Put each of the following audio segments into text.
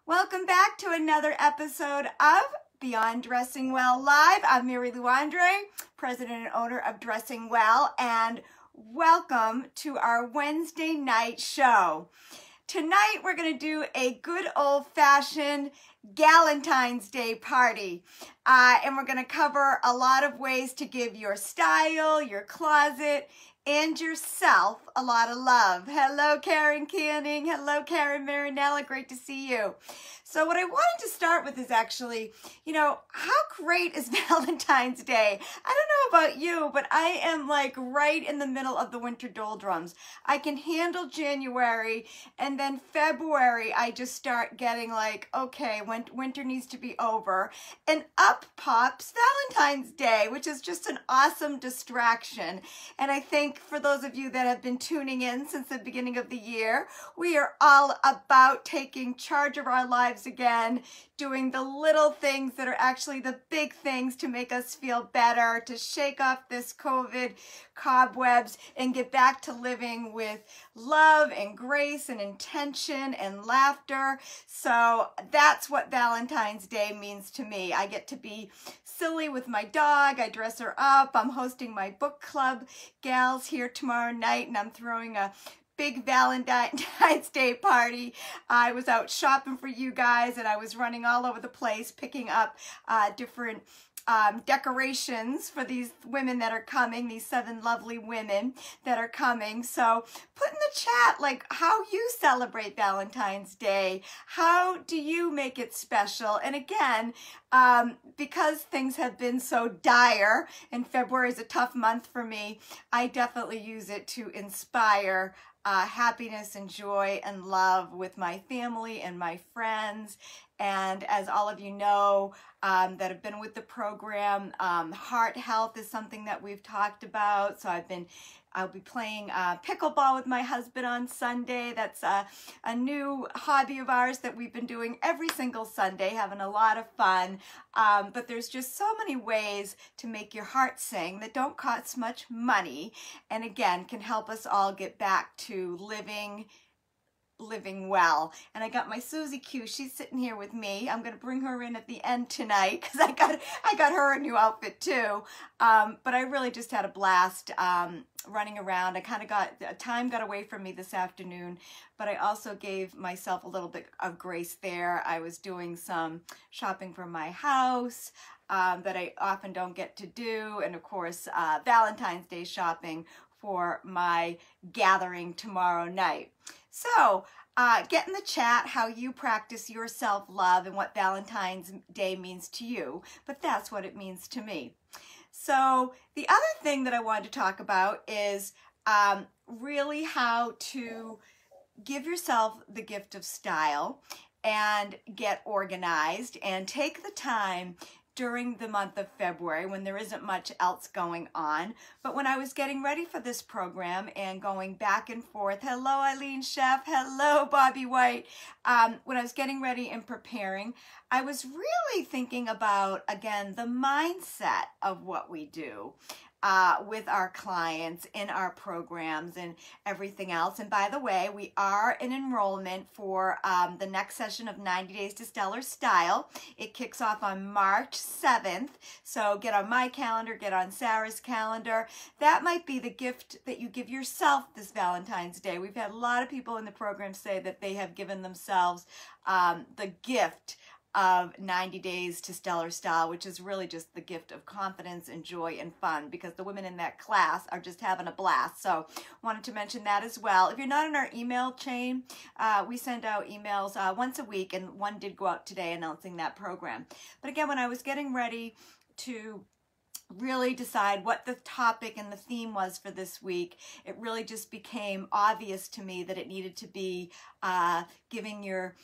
Welcome back to another episode of Beyond Dressing Well Live. I'm Mary Lou Andre, president and owner of Dressing Well, and welcome to our Wednesday night show. Tonight we're going to do a good old-fashioned Galentine's Day party, and we're going to cover a lot of ways to give your style, your closet, and yourself a lot of love. Hello, Karen Canning. Hello, Karen Marinella. Great to see you. So what I wanted to start with is actually, how great is Valentine's Day? I don't know about you, but I am like right in the middle of the winter doldrums. I can handle January, and then February, I just start getting like, okay, winter needs to be over. And up pops Valentine's Day, which is just an awesome distraction. And I think for those of you that have been tuning in since the beginning of the year, we are all about taking charge of our lives again, doing the little things that are actually the big things to make us feel better, to shake off this COVID cobwebs and get back to living with love and grace and intention and laughter. So that's what Valentine's Day means to me. I get to be silly with my dog. I dress her up. I'm hosting my book club gals here tomorrow night, and I'm throwing a big Valentine's Day party. I was out shopping for you guys, and I was running all over the place picking up different decorations for these women that are coming, these 7 lovely women that are coming. So put in the chat like how you celebrate Valentine's Day. How do you make it special? And again, because things have been so dire, and February is a tough month for me, I definitely use it to inspire happiness and joy and love with my family and my friends. And as all of you know that have been with the program, heart health is something that we've talked about. So I'll be playing pickleball with my husband on Sunday. That's a new hobby of ours that we've been doing every single Sunday, having a lot of fun. But there's just so many ways to make your heart sing that don't cost much money, and again, can help us all get back to living well. And I got my Susie Q. She's sitting here with me. I'm going to bring her in at the end tonight because I got her a new outfit too. But I really just had a blast running around. Time got away from me this afternoon, but I also gave myself a little bit of grace there. I was doing some shopping for my house that I often don't get to do, and of course Valentine's Day shopping for my gathering tomorrow night. So get in the chat how you practice your self-love and what Valentine's Day means to you, but that's what it means to me. So the other thing that I wanted to talk about is really how to give yourself the gift of style and get organized and take the time during the month of February when there isn't much else going on. But when I was getting ready for this program and going back and forth, hello Eileen Chef, hello Bobby White, when I was getting ready and preparing, I was really thinking about, again, the mindset of what we do with our clients in our programs and everything else. And by the way, we are in enrollment for the next session of 90 Days to Stellar Style. It kicks off on March 7th. So get on my calendar, get on Sarah's calendar. That might be the gift that you give yourself this Valentine's Day. We've had a lot of people in the program say that they have given themselves the gift of 90 Days to Stellar Style, which is really just the gift of confidence and joy and fun, because the women in that class are just having a blast. So wanted to mention that as well. If you're not in our email chain, we send out emails once a week, and one did go out today announcing that program. But again, when I was getting ready to really decide what the topic and the theme was for this week, it really just became obvious to me that it needed to be giving your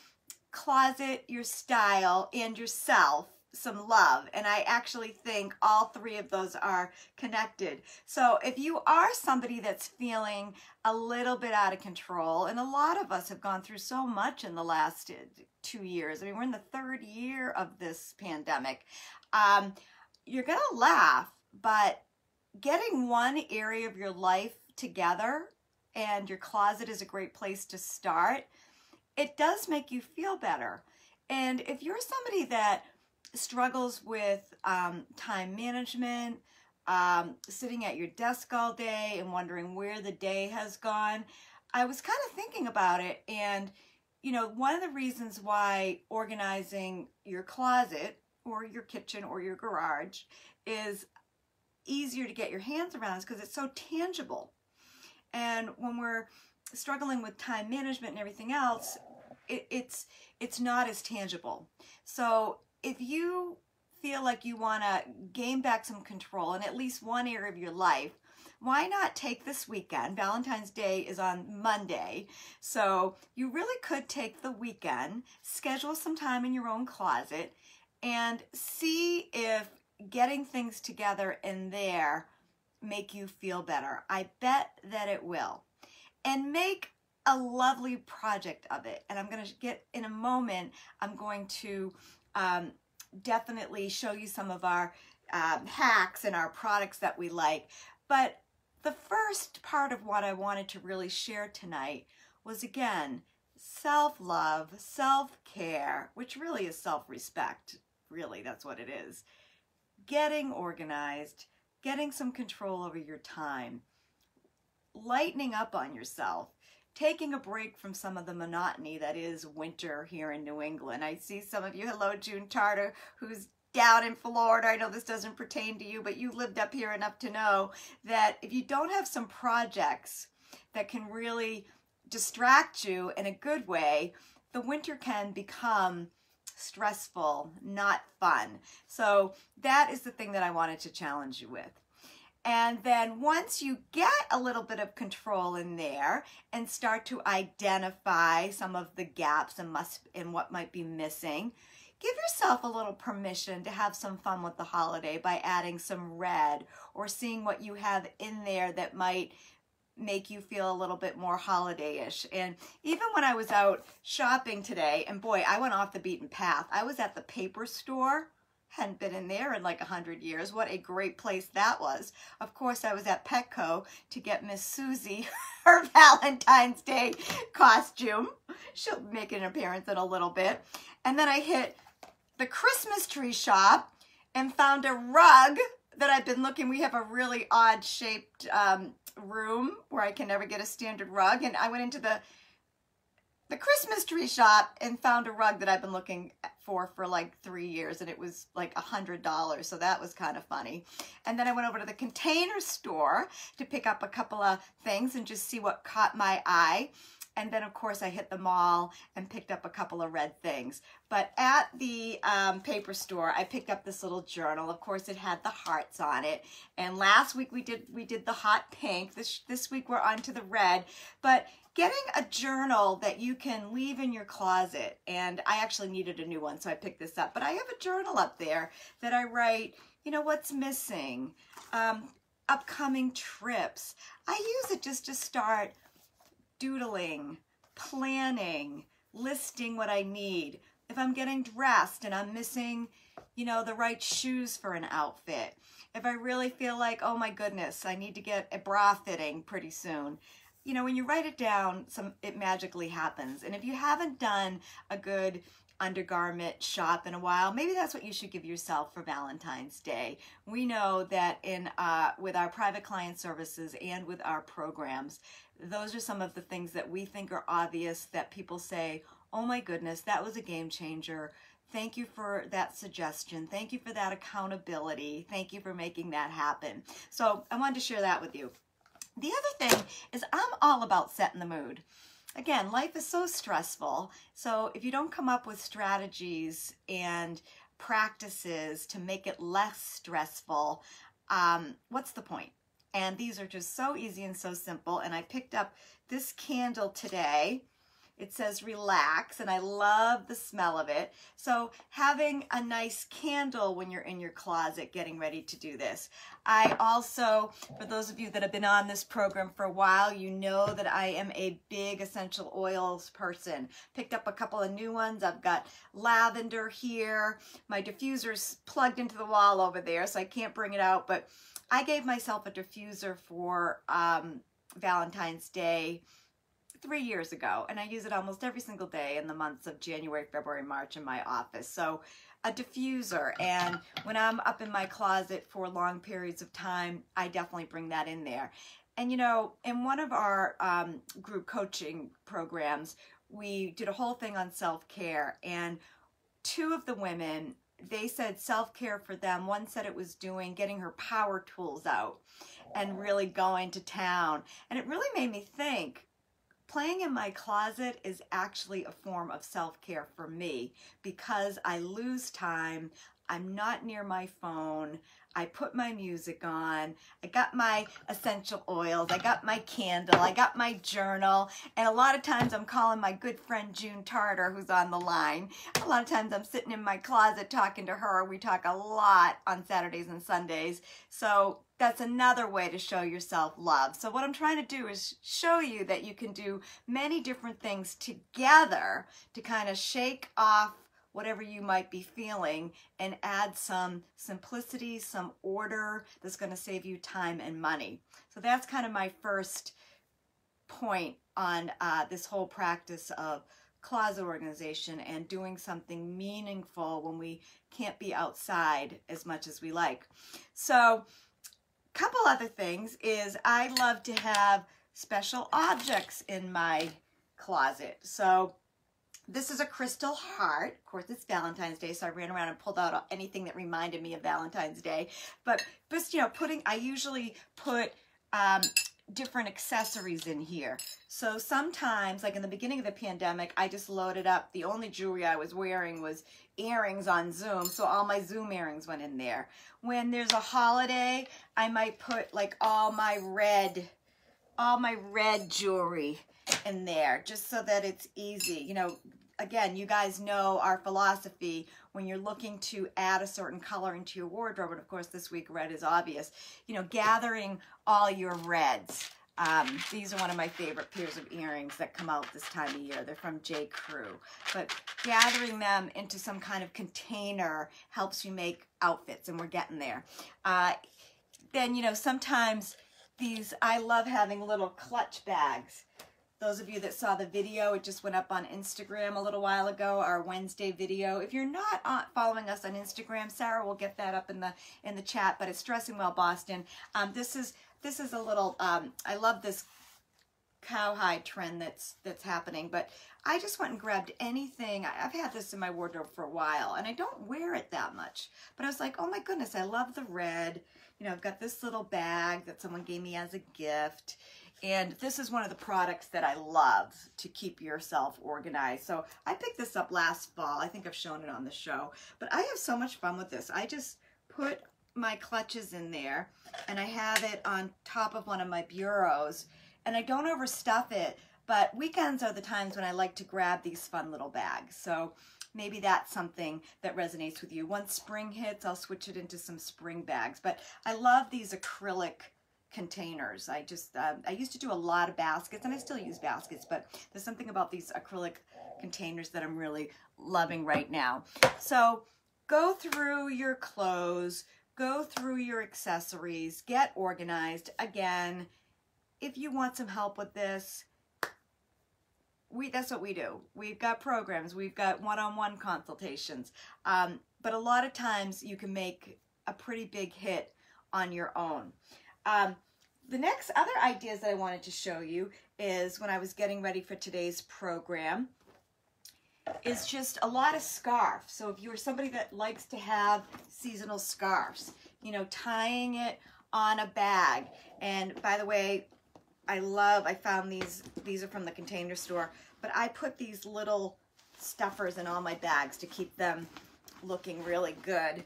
closet, your style, and yourself some love. And I actually think all 3 of those are connected. So if you are somebody that's feeling a little bit out of control, and a lot of us have gone through so much in the last 2 years. I mean, we're in the 3rd year of this pandemic. You're gonna laugh, but getting one area of your life together, and your closet is a great place to start, it does make you feel better. And if you're somebody that struggles with time management, sitting at your desk all day and wondering where the day has gone, I was kind of thinking about it. And, you know, one of the reasons why organizing your closet or your kitchen or your garage is easier to get your hands around is because it's so tangible. And when we're struggling with time management and everything else, it's not as tangible. So if you feel like you want to gain back some control in at least one area of your life, why not take this weekend? Valentine's Day is on Monday, so you really could take the weekend, schedule some time in your own closet, and see if getting things together in there make you feel better. I bet that it will. And make a lovely project of it. And I'm going to get, in a moment, I'm going to definitely show you some of our hacks and our products that we like. But the first part of what I wanted to really share tonight was, again, self-love, self-care, which really is self-respect. Really, that's what it is. Getting organized, getting some control over your time, lightening up on yourself, taking a break from some of the monotony that is winter here in New England. I see some of you, hello June Tarter, who's down in Florida. I know this doesn't pertain to you, but you lived up here enough to know that if you don't have some projects that can really distract you in a good way, the winter can become stressful, not fun. So that is the thing that I wanted to challenge you with. And then once you get a little bit of control in there and start to identify some of the gaps and what might be missing, give yourself a little permission to have some fun with the holiday by adding some red or seeing what you have in there that might make you feel a little bit more holiday-ish. And even when I was out shopping today, and boy, I went off the beaten path. I was at the paper store. Hadn't been in there in like 100 years. What a great place that was. Of course, I was at Petco to get Miss Susie her Valentine's Day costume. She'll make an appearance in a little bit. And then I hit the Christmas tree shop and found a rug that I've been looking. We have a really odd shaped room where I can never get a standard rug. And I went into the Christmas tree shop and found a rug that I've been looking for like 3 years, and it was like $100, so that was kind of funny. And then I went over to the Container Store to pick up a couple of things and just see what caught my eye. And then, of course, I hit the mall and picked up a couple of red things. But at the paper store, I picked up this little journal. Of course, it had the hearts on it. And last week we did the hot pink. This week we're on to the red. But getting a journal that you can leave in your closet, and I actually needed a new one, so I picked this up. But I have a journal up there that I write, you know, what's missing, upcoming trips. I use it just to start doodling, planning, listing what I need. If I'm getting dressed and I'm missing, you know, the right shoes for an outfit. If I really feel like, oh my goodness, I need to get a bra fitting pretty soon. You know, when you write it down, it magically happens. And if you haven't done a good undergarment shop in a while, maybe that's what you should give yourself for Valentine's Day. We know that with our private client services and with our programs, those are some of the things that we think are obvious that people say, oh my goodness, that was a game changer. Thank you for that suggestion. Thank you for that accountability. Thank you for making that happen. So I wanted to share that with you. The other thing is I'm all about setting the mood. Again, life is so stressful. So if you don't come up with strategies and practices to make it less stressful, what's the point? And these are just so easy and so simple. And I picked up this candle today. It says relax, and I love the smell of it. So having a nice candle when you're in your closet getting ready to do this. I also, for those of you that have been on this program for a while, you know that I am a big essential oils person. Picked up a couple of new ones. I've got lavender here. My diffuser's plugged into the wall over there, so I can't bring it out, but I gave myself a diffuser for Valentine's Day 3 years ago, and I use it almost every single day in the months of January, February, March in my office. So a diffuser, and when I'm up in my closet for long periods of time, I definitely bring that in there. And you know, in one of our group coaching programs, we did a whole thing on self-care, and two of the women, they said self-care for them, one said it was getting her power tools out and really going to town. And it really made me think, playing in my closet is actually a form of self-care for me because I lose time. I'm not near my phone. I put my music on. I got my essential oils. I got my candle. I got my journal. And a lot of times I'm calling my good friend June Tarter, who's on the line. A lot of times I'm sitting in my closet talking to her. We talk a lot on Saturdays and Sundays. So that's another way to show yourself love. So what I'm trying to do is show you that you can do many different things together to kind of shake off whatever you might be feeling and add some simplicity, some order that's going to save you time and money. So that's kind of my first point on this whole practice of closet organization and doing something meaningful when we can't be outside as much as we like. So a couple other things is I love to have special objects in my closet. So this is a crystal heart. Of course, it's Valentine's Day, so I ran around and pulled out anything that reminded me of Valentine's Day. But you know, I usually put different accessories in here. So sometimes, like in the beginning of the pandemic, I just loaded up. The only jewelry I was wearing was earrings on Zoom, so all my Zoom earrings went in there. When there's a holiday, I might put like all my red jewelry in there, just so that it's easy. You know, again, you guys know our philosophy when you're looking to add a certain color into your wardrobe, and of course this week red is obvious, you know, gathering all your reds. These are one of my favorite pairs of earrings that come out this time of year. They're from J. Crew. But gathering them into some kind of container helps you make outfits, and we're getting there. Then, you know, sometimes I love having little clutch bags. Those of you that saw the video, it just went up on Instagram a little while ago, our Wednesday video. If you're not following us on Instagram, Sarah will get that up in the chat, but it's Dressing Well Boston. This is a little, I love this cowhide trend that's happening, but I just went and grabbed anything. I've had this in my wardrobe for a while, and I don't wear it that much, but I was like, oh my goodness, I love the red. You know, I've got this little bag that someone gave me as a gift. And this is one of the products that I love to keep yourself organized. So I picked this up last fall. I think I've shown it on the show. But I have so much fun with this. I just put my clutches in there, and I have it on top of one of my bureaus. And I don't overstuff it, but weekends are the times when I like to grab these fun little bags. So maybe that's something that resonates with you. Once spring hits, I'll switch it into some spring bags. But I love these acrylic containers. I used to do a lot of baskets, and I still use baskets, but there's something about these acrylic containers that I'm really loving right now. So go through your clothes, go through your accessories, get organized. Again, if you want some help with this, that's what we do. We've got programs, we've got one-on-one consultations, but a lot of times you can make a pretty big hit on your own. The next other ideas that I wanted to show you is when I was getting ready for today's program is just a lot of scarves. So if you're somebody that likes to have seasonal scarves, you know, tying it on a bag. And by the way, I found these are from the Container Store, but I put these little stuffers in all my bags to keep them looking really good.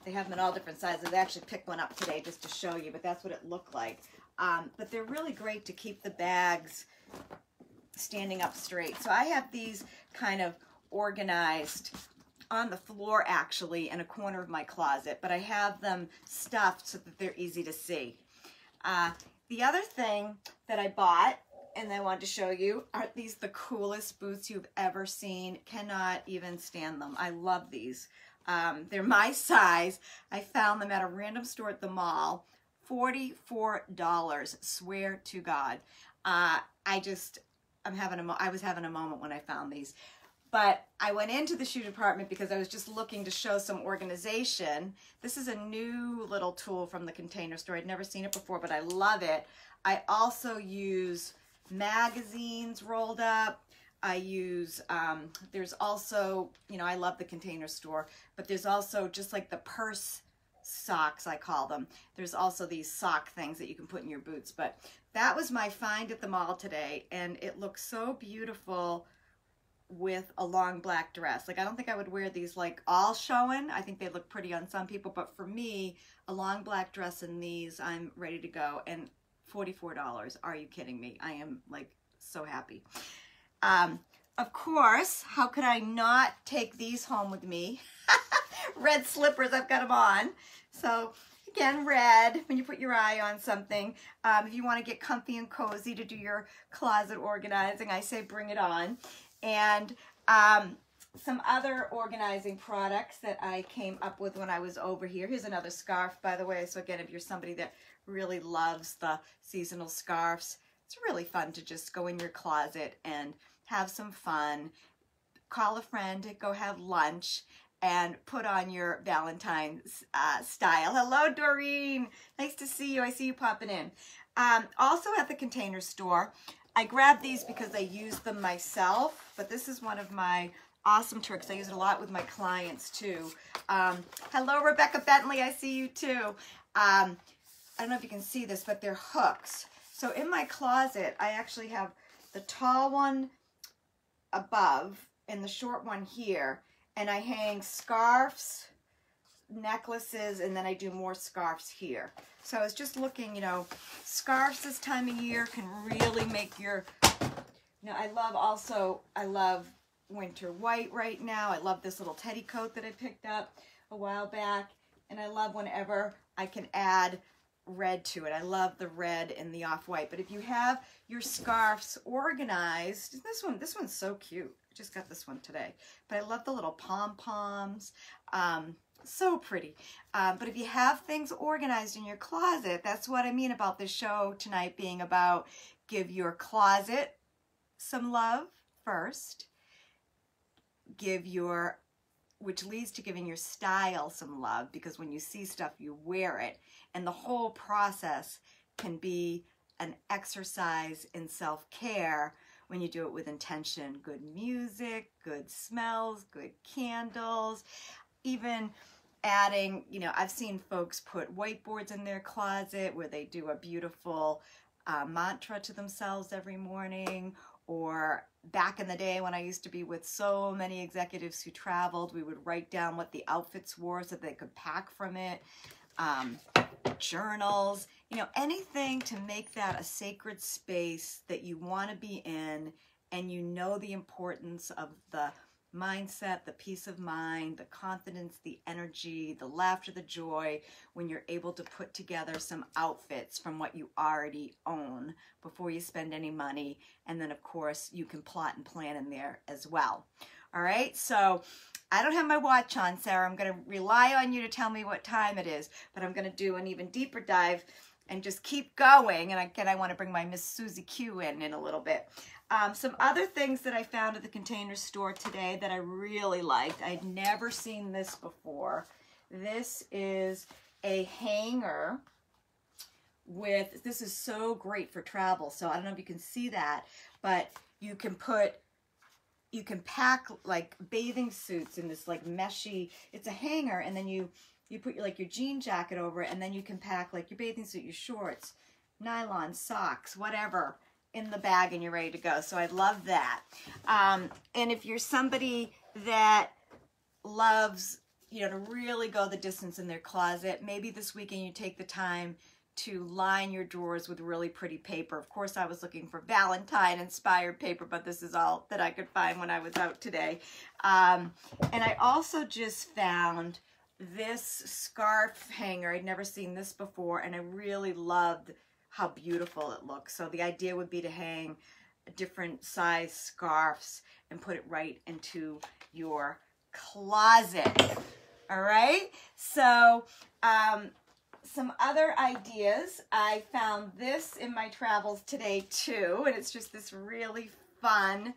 They have them in all different sizes. I actually picked one up today just to show you, but that's what it looked like. But they're really great to keep the bags standing up straight. So I have these kind of organized on the floor, actually, in a corner of my closet, but I have them stuffed so that they're easy to see. The other thing that I bought, and I wanted to show you, aren't these the coolest boots you've ever seen? Cannot even stand them. I love these. They're my size. I found them at a random store at the mall. $44, swear to God. I was having a moment when I found these. But I went into the shoe department because I was just looking to show some organization. This is a new little tool from the Container Store. I'd never seen it before, but I love it. I also use magazines rolled up. I use, there's also, you know, I love the Container Store, but there's also just like the purse socks, I call them. There's also these sock things that you can put in your boots. But that was my find at the mall today, and it looks so beautiful with a long black dress. Like, I don't think I would wear these like all showing. I think they look pretty on some people, but for me, a long black dress in these, I'm ready to go. And $44. Are you kidding me? I am like so happy. Of course, how could I not take these home with me? Red slippers, I've got them on. So again, red, when you put your eye on something. If you want to get comfy and cozy to do your closet organizing, I say bring it on. And some other organizing products that I came up with when I was over here. Here's another scarf, by the way. So again, if you're somebody that really loves the seasonal scarves, it's really fun to just go in your closet and have some fun. Call a friend, go have lunch, and put on your Valentine style. Hello, Doreen. Nice to see you. I see you popping in. Also at the Container Store, I grabbed these because I use them myself, but this is one of my awesome tricks. I use it a lot with my clients too. Hello, Rebecca Bentley. I see you too. I don't know if you can see this, but they're hooks. So in my closet, I actually have the tall one above and the short one here, and I hang scarves, necklaces, and then I do more scarves here. So I was just looking, you know, scarves this time of year can really make your, you know, I love winter white right now. I love this little teddy coat that I picked up a while back, and I love whenever I can add red to it. I love the red and the off-white. But if you have your scarves organized, this one's so cute. I just got this one today. But I love the little pom-poms. So pretty. But if you have things organized in your closet, that's what I mean about this show tonight being about give your closet some love first. Which leads to giving your style some love, because when you see stuff, you wear it. And the whole process can be an exercise in self-care when you do it with intention. Good music, good smells, good candles, even adding, you know, I've seen folks put whiteboards in their closet where they do a beautiful mantra to themselves every morning. Or back in the day when I used to be with so many executives who traveled, we would write down what the outfits were so they could pack from it. Journals, you know, anything to make that a sacred space that you want to be in, and you know the importance of the mindset, the peace of mind, the confidence, the energy, the laughter, the joy, when you're able to put together some outfits from what you already own before you spend any money. And then of course you can plot and plan in there as well. All right, so I don't have my watch on, Sarah. I'm going to rely on you to tell me what time it is, but I'm going to do an even deeper dive and just keep going. And again, I want to bring my Miss Susie Q in a little bit. Some other things that I found at the Container Store today that I really liked. I'd never seen this before. This is a hanger with, this is so great for travel. So I don't know if you can see that, but you can pack like bathing suits in this like meshy, it's a hanger, and then you put your jean jacket over it, and then you can pack like your bathing suit, your shorts, nylon socks, whatever, in the bag, and you're ready to go. So I love that. And if you're somebody that loves, you know, to really go the distance in their closet, maybe this weekend you take the time to line your drawers with really pretty paper. Of course, I was looking for Valentine inspired paper, but this is all that I could find when I was out today. And I also just found this scarf hanger. I'd never seen this before, and I really loved how beautiful it looks. So the idea would be to hang different size scarves and put it right into your closet. All right, so some other ideas. I found this in my travels today too, and it's just this really fun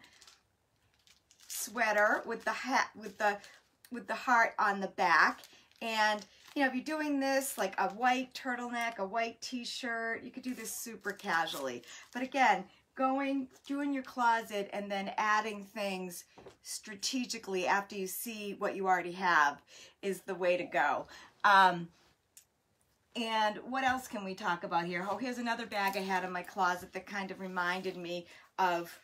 sweater with the hat, with the heart on the back. And you know, if you're doing this like a white turtleneck, a white t-shirt, you could do this super casually. But again, doing your closet and then adding things strategically after you see what you already have is the way to go. And what else can we talk about here? Oh, here's another bag I had in my closet that kind of reminded me of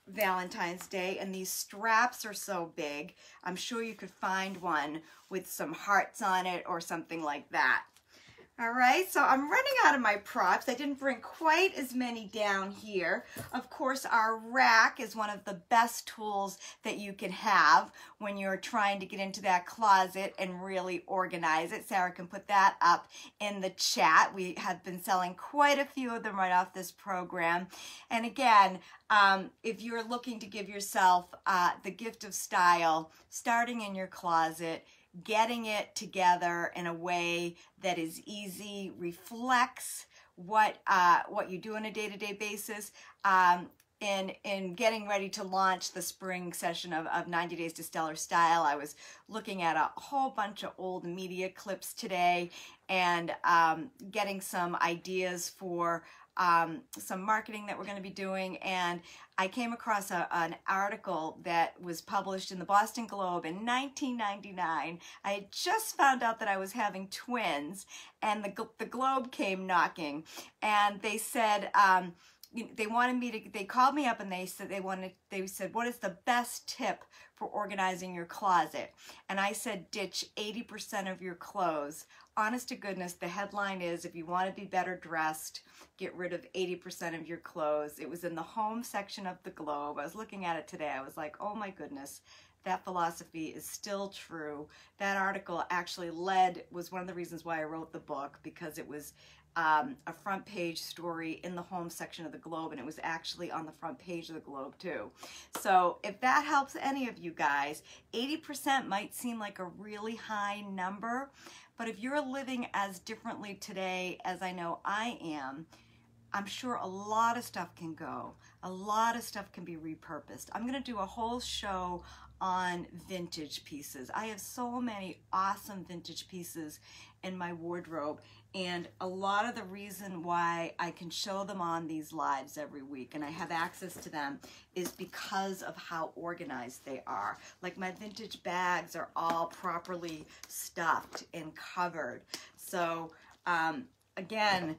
Valentine's Day, and these straps are so big. I'm sure you could find one with some hearts on it or something like that. All right, so I'm running out of my props. I didn't bring quite as many down here. Of course, our rack is one of the best tools that you can have when you're trying to get into that closet and really organize it. Sarah can put that up in the chat. We have been selling quite a few of them right off this program. And again, if you're looking to give yourself the gift of style, starting in your closet, getting it together in a way that is easy, reflects what you do on a day-to-day basis, in getting ready to launch the spring session of 90 Days to Stellar Style. I was looking at a whole bunch of old media clips today and getting some ideas for some marketing that we're going to be doing, and I came across an article that was published in the Boston Globe in 1999. I had just found out that I was having twins, and the Globe came knocking, and they said they wanted me to. They called me up and they said They said, what is the best tip for organizing your closet? And I said, ditch 80% of your clothes. Honest to goodness, the headline is, if you want to be better dressed, get rid of 80% of your clothes. It was in the home section of the Globe. I was looking at it today. I was like, oh my goodness, that philosophy is still true. That article actually was one of the reasons why I wrote the book, because it was a front page story in the home section of the Globe, and it was actually on the front page of the Globe too. So if that helps any of you guys, 80% might seem like a really high number, but if you're living as differently today as I know I am, I'm sure a lot of stuff can go. A lot of stuff can be repurposed. I'm going to do a whole show on vintage pieces. I have so many awesome vintage pieces in my wardrobe, and a lot of the reason why I can show them on these lives every week and I have access to them is because of how organized they are. Like, my vintage bags are all properly stuffed and covered. So again,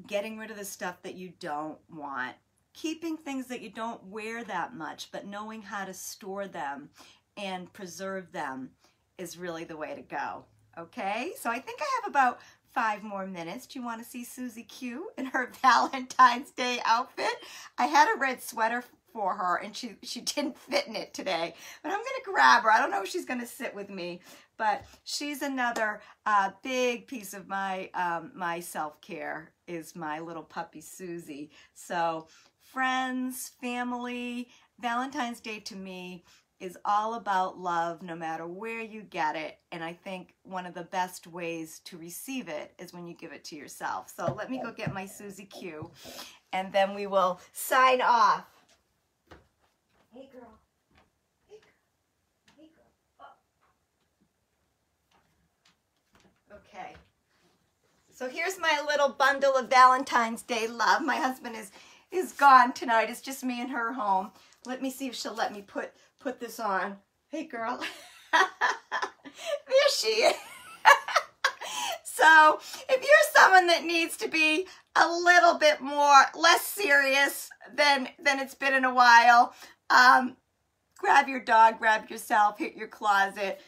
getting rid of the stuff that you don't want, keeping things that you don't wear that much, but knowing how to store them and preserve them is really the way to go. Okay, so I think I have about 5 more minutes. Do you want to see Susie Q in her Valentine's Day outfit? I had a red sweater for her and she didn't fit in it today, but I'm gonna grab her. I don't know if she's gonna sit with me, but she's another big piece of my my self-care, is my little puppy Susie. So friends, family, Valentine's Day to me is all about love, no matter where you get it. And I think one of the best ways to receive it is when you give it to yourself. So let me go get my Susie Q, and then we will sign off. Hey girl. Hey girl. Hey girl. Oh. Okay. So here's my little bundle of Valentine's Day love. My husband is gone tonight. It's just me and her home. Let me see if she'll let me put this on. Hey girl. There she is. So if you're someone that needs to be a little bit less serious than it's been in a while, grab your dog, grab yourself, hit your closet,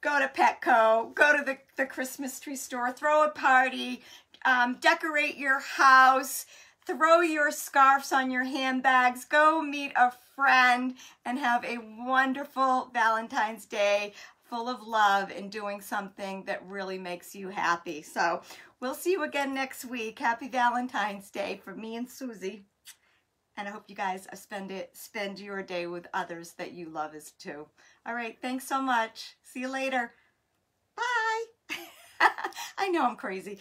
go to Petco, go to the Christmas tree store, throw a party, decorate your house, throw your scarves on your handbags, go meet a friend, and have a wonderful Valentine's Day full of love and doing something that really makes you happy. So we'll see you again next week. Happy Valentine's Day from me and Susie. And I hope you guys spend your day with others that you love as too. All right, thanks so much. See you later. Bye. I know I'm crazy.